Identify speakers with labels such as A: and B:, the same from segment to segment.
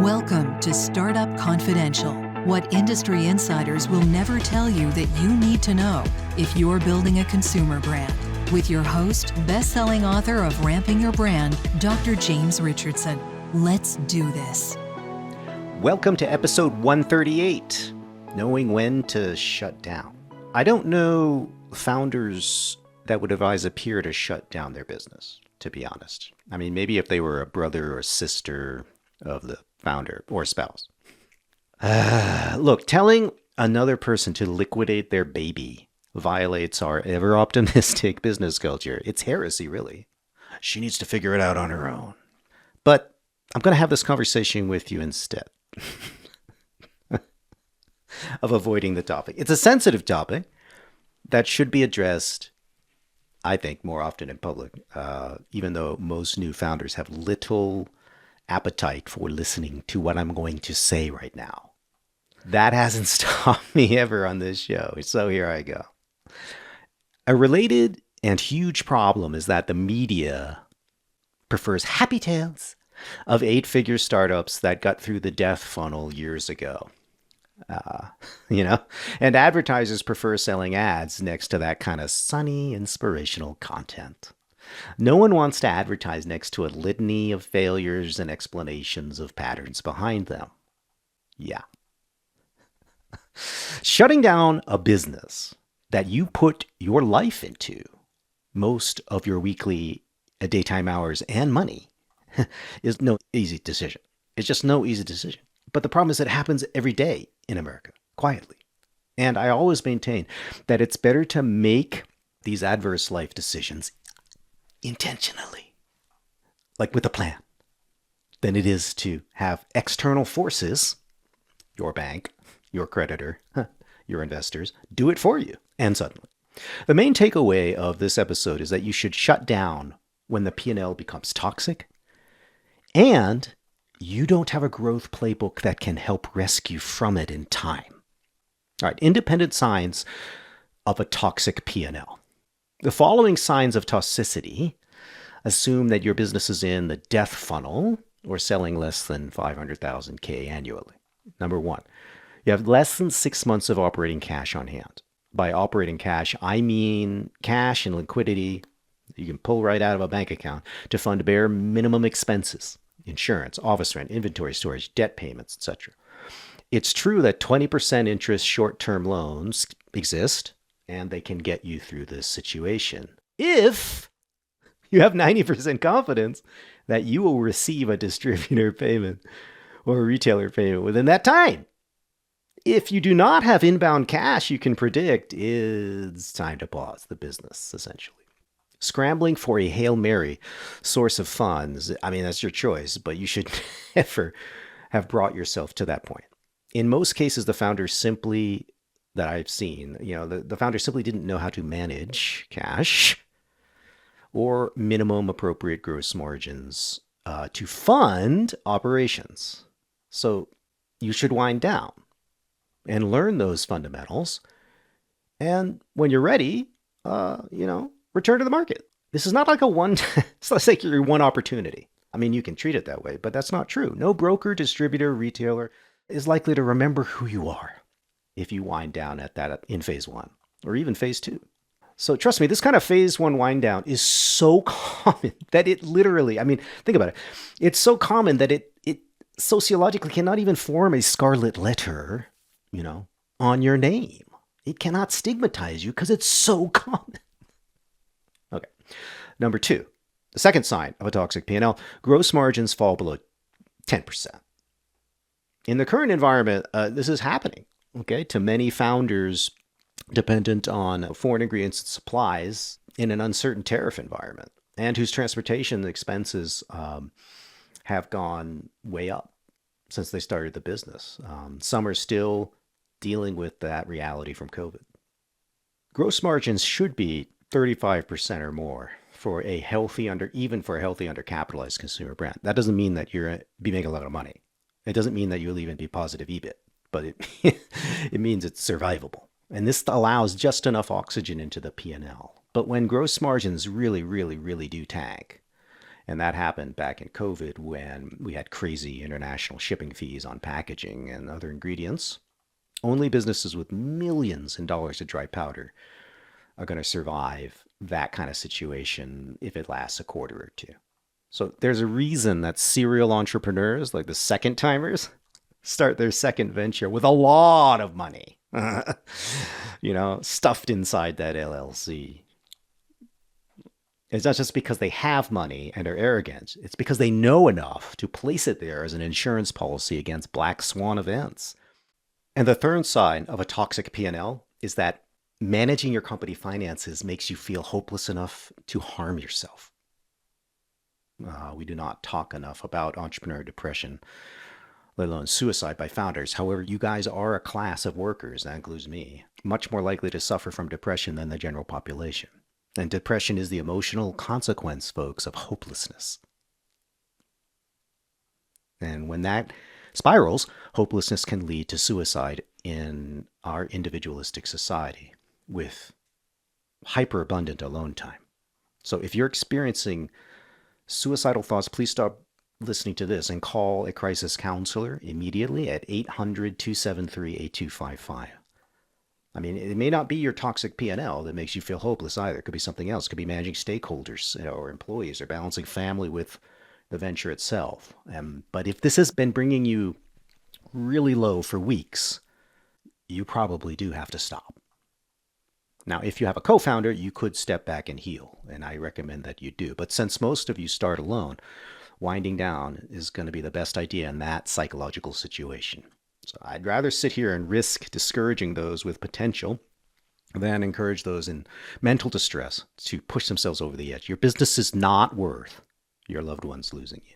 A: Welcome to Startup Confidential, what industry insiders will never tell you that you need to know if you're building a consumer brand. With your host, best-selling author of Ramping Your Brand, Dr. James Richardson. Let's do this.
B: Welcome to episode 138, Knowing When to Shut Down. I don't know founders that would advise a peer to shut down their business, to be honest. I mean, maybe if they were a brother or sister of the founder or spouse. Look, telling another person to liquidate their baby violates our ever-optimistic business culture. It's heresy, really. She needs to figure it out on her own. But I'm going to have this conversation with you instead of avoiding the topic. It's a sensitive topic that should be addressed, I think, more often in public, even though most new founders have little appetite for listening to what I'm going to say right now. That hasn't stopped me ever on this show, so here I go. A related and huge problem is that the media prefers happy tales of eight-figure startups that got through the death funnel years ago. And advertisers prefer selling ads next to that kind of sunny, inspirational content. No one wants to advertise next to a litany of failures and explanations of patterns behind them. Yeah. Shutting down a business that you put your life into, most of your weekly daytime hours and money, is no easy decision. It's just no easy decision. But the problem is it happens every day in America, quietly. And I always maintain that it's better to make these adverse life decisions intentionally, like with a plan, than it is to have external forces, your bank, your creditor, your investors, do it for you. And suddenly. The main takeaway of this episode is that you should shut down when the P&L becomes toxic, and you don't have a growth playbook that can help rescue from it in time. All right, independent signs of a toxic P&L. The following signs of toxicity assume that your business is in the death funnel or selling less than $500,000 annually. Number one, you have less than 6 months of operating cash on hand. By operating cash, I mean cash and liquidity you can pull right out of a bank account to fund bare minimum expenses, insurance, office rent, inventory storage, debt payments, etc. It's true that 20% interest short-term loans exist, and they can get you through this situation if you have 90% confidence that you will receive a distributor payment or a retailer payment within that time. If you do not have inbound cash you can predict, it's time to pause the business, essentially. Scrambling for a Hail Mary source of funds, I mean, that's your choice, but you should never have brought yourself to that point. In most cases, the founder simply, that I've seen, the founder simply didn't know how to manage cash or minimum appropriate gross margins to fund operations. So you should wind down and learn those fundamentals. And when you're ready, return to the market. This is not like it's not like your one opportunity. I mean, you can treat it that way, but that's not true. No broker, distributor, retailer is likely to remember who you are if you wind down at that in phase one or even phase two. So trust me, this kind of phase one wind down is so common that it literally, I mean, think about it. It's so common that it sociologically cannot even form a scarlet letter, on your name. It cannot stigmatize you because it's so common. Okay. Number two, the second sign of a toxic P&L, gross margins fall below 10%. In the current environment, this is happening, to many founders dependent on foreign ingredients and supplies in an uncertain tariff environment, and whose transportation expenses have gone way up since they started the business. Some are still dealing with that reality from COVID. Gross margins should be 35% or more for a healthy undercapitalized consumer brand. That doesn't mean that you'll be making a lot of money. It doesn't mean that you'll even be positive EBIT, but it means it's survivable. And this allows just enough oxygen into the P&L. But when gross margins really, really, really do tank, And that happened back in COVID when we had crazy international shipping fees on packaging and other ingredients. Only businesses with millions in dollars of dry powder are going to survive that kind of situation if it lasts a quarter or two. So there's a reason that serial entrepreneurs, like the second timers, start their second venture with a lot of money, stuffed inside that LLC. It's not just because they have money and are arrogant. It's because they know enough to place it there as an insurance policy against black swan events. And the third sign of a toxic P&L is that managing your company finances makes you feel hopeless enough to harm yourself. We do not talk enough about entrepreneur depression, let alone suicide by founders. However, you guys are a class of workers, that includes me, much more likely to suffer from depression than the general population. And depression is the emotional consequence, folks, of hopelessness. And when that spirals, hopelessness can lead to suicide in our individualistic society with hyperabundant alone time. So if you're experiencing suicidal thoughts, please stop listening to this and call a crisis counselor immediately at 800-273-8255. I mean, it may not be your toxic P&L that makes you feel hopeless either. It could be something else. It could be managing stakeholders or employees or balancing family with the venture itself. But if this has been bringing you really low for weeks, you probably do have to stop. Now, if you have a co-founder, you could step back and heal, and I recommend that you do. But since most of you start alone, winding down is going to be the best idea in that psychological situation. So I'd rather sit here and risk discouraging those with potential than encourage those in mental distress to push themselves over the edge. Your business is not worth your loved ones losing you.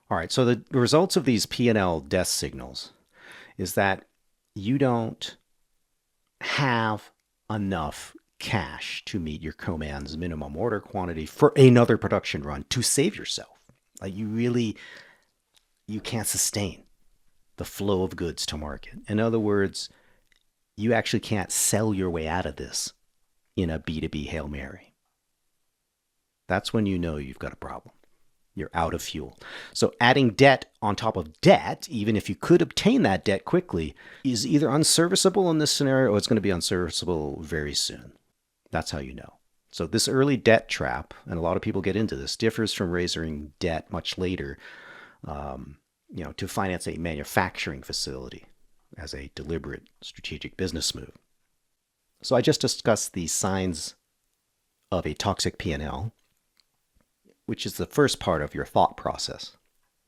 B: All right, so the results of these P&L death signals is that you don't have enough cash to meet your command's minimum order quantity for another production run to save yourself. Like you can't sustain the flow of goods to market. In other words, you actually can't sell your way out of this in a B2B Hail Mary. That's when you know you've got a problem. You're out of fuel. So adding debt on top of debt, even if you could obtain that debt quickly, is either unserviceable in this scenario or it's going to be unserviceable very soon. That's how you know. So this early debt trap, and a lot of people get into this, differs from raising debt much later, to finance a manufacturing facility as a deliberate strategic business move. So I just discussed the signs of a toxic P&L, which is the first part of your thought process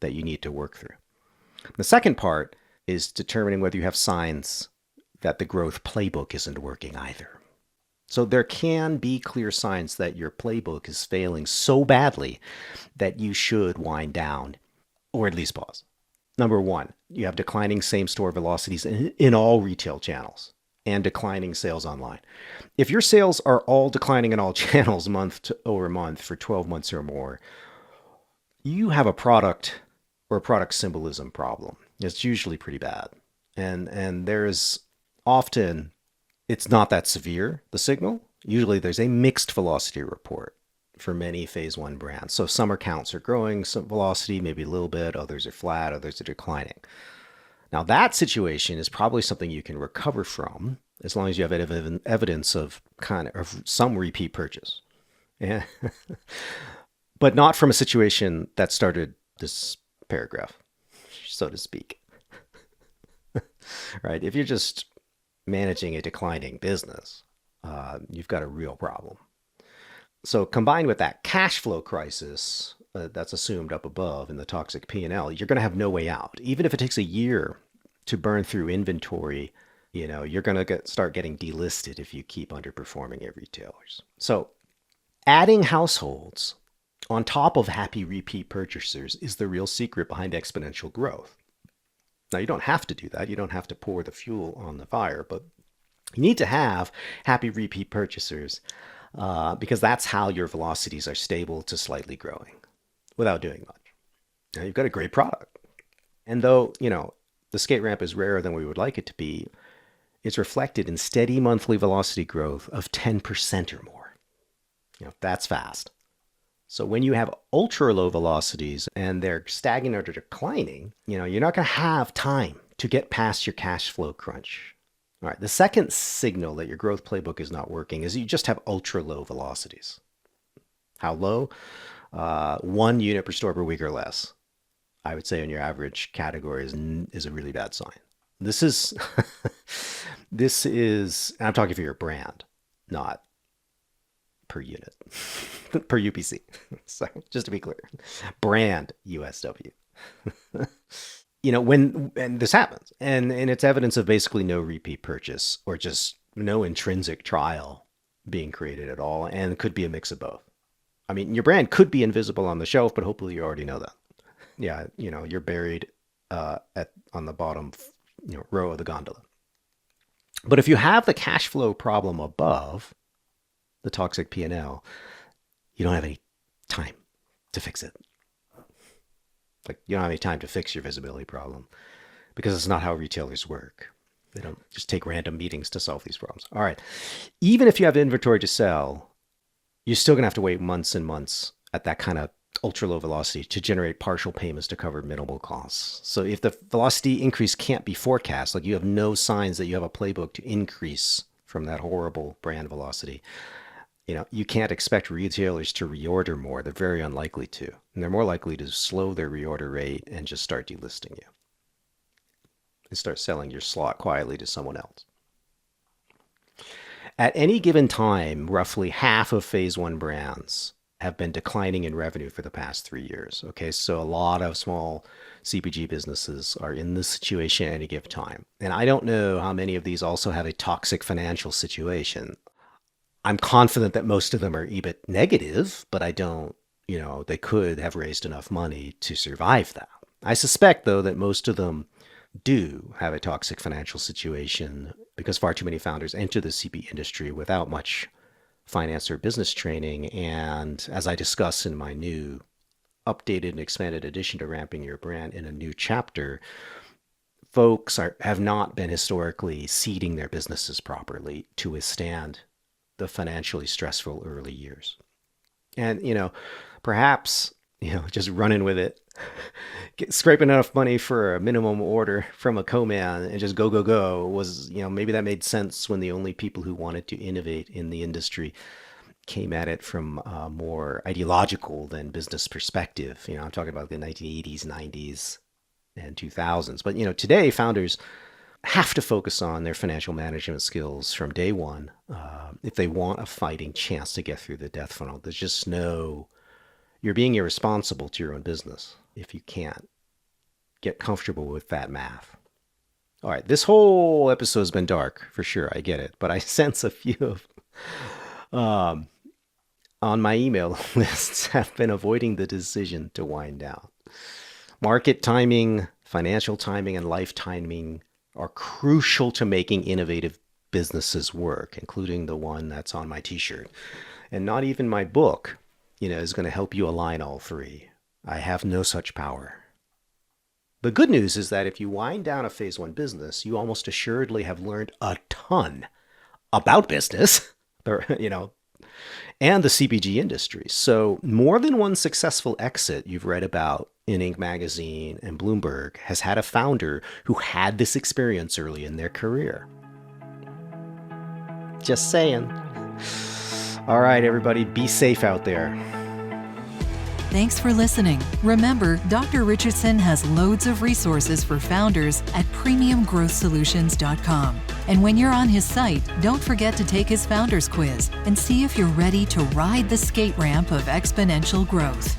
B: that you need to work through. The second part is determining whether you have signs that the growth playbook isn't working either. So there can be clear signs that your playbook is failing so badly that you should wind down or at least pause. Number one, you have declining same-store velocities in all retail channels and declining sales online. If your sales are all declining in all channels over month for 12 months or more, you have a product or a product symbolism problem. It's usually pretty bad. And there's often, it's not that severe, the signal. Usually there's a mixed velocity report for many phase one brands. So some accounts are growing some velocity, maybe a little bit, others are flat, others are declining. Now that situation is probably something you can recover from as long as you have evidence of some repeat purchase. Yeah. But not from a situation that started this paragraph, so to speak. Right? If you're just managing a declining business, you've got a real problem. So combined with that cash flow crisis that's assumed up above in the toxic P&L, you're going to have no way out. Even if it takes a year to burn through inventory, you're going to start getting delisted if you keep underperforming at retailers. So adding households on top of happy repeat purchasers is the real secret behind exponential growth. Now, you don't have to do that. You don't have to pour the fuel on the fire, but you need to have happy repeat purchasers because that's how your velocities are stable to slightly growing without doing much. Now, you've got a great product. And though, the skate ramp is rarer than we would like it to be, it's reflected in steady monthly velocity growth of 10% or more. That's fast. So when you have ultra low velocities and they're stagnant or declining, you're not going to have time to get past your cash flow crunch. All right. The second signal that your growth playbook is not working is you just have ultra low velocities. How low? 1 unit per store per week or less. I would say in your average category is a really bad sign. This is, and I'm talking for your brand, not per unit, per UPC. So just to be clear, brand USW. And this happens, and it's evidence of basically no repeat purchase or just no intrinsic trial being created at all, and it could be a mix of both. I mean, your brand could be invisible on the shelf, but hopefully you already know that. Yeah, you're buried on the bottom row of the gondola. But if you have the cash flow problem above the toxic P&L, you don't have any time to fix it. Like, you don't have any time to fix your visibility problem because it's not how retailers work. They don't just take random meetings to solve these problems. All right. Even if you have inventory to sell, you're still going to have to wait months and months at that kind of ultra low velocity to generate partial payments to cover minimal costs. So if the velocity increase can't be forecast, like you have no signs that you have a playbook to increase from that horrible brand velocity, you can't expect retailers to reorder more. They're very unlikely to. And they're more likely to slow their reorder rate and just start delisting you and start selling your slot quietly to someone else. At any given time, roughly half of phase 1 brands have been declining in revenue for the past 3 years. Okay, so a lot of small CPG businesses are in this situation at any given time. And I don't know how many of these also have a toxic financial situation. I'm confident that most of them are EBIT negative, but I don't, they could have raised enough money to survive that. I suspect, though, that most of them do have a toxic financial situation because far too many founders enter the CPG industry without much finance or business training. And as I discuss in my new updated and expanded edition to Ramping Your Brand in a new chapter, folks have not been historically seeding their businesses properly to withstand the financially stressful early years. And, perhaps, just running with it, scraping enough money for a minimum order from a co-man and just go was, maybe that made sense when the only people who wanted to innovate in the industry came at it from a more ideological than business perspective. I'm talking about the 1980s, 90s, and 2000s. But, today founders have to focus on their financial management skills from day one if they want a fighting chance to get through the death funnel. There's just you're being irresponsible to your own business if you can't get comfortable with that math. All right, this whole episode has been dark, for sure, I get it, but I sense a few of on my email lists have been avoiding the decision to wind down. Market timing, financial timing, and life timing are crucial to making innovative businesses work, including the one that's on my t-shirt. And not even my book, is going to help you align all three. I have no such power. The good news is that if you wind down a phase 1 business, you almost assuredly have learned a ton about business, and the CPG industry. So more than one successful exit you've read about in Inc. magazine and Bloomberg has had a founder who had this experience early in their career. Just saying. All right, everybody, be safe out there.
A: Thanks for listening. Remember, Dr. Richardson has loads of resources for founders at premiumgrowthsolutions.com. And when you're on his site, don't forget to take his founders quiz and see if you're ready to ride the skate ramp of exponential growth.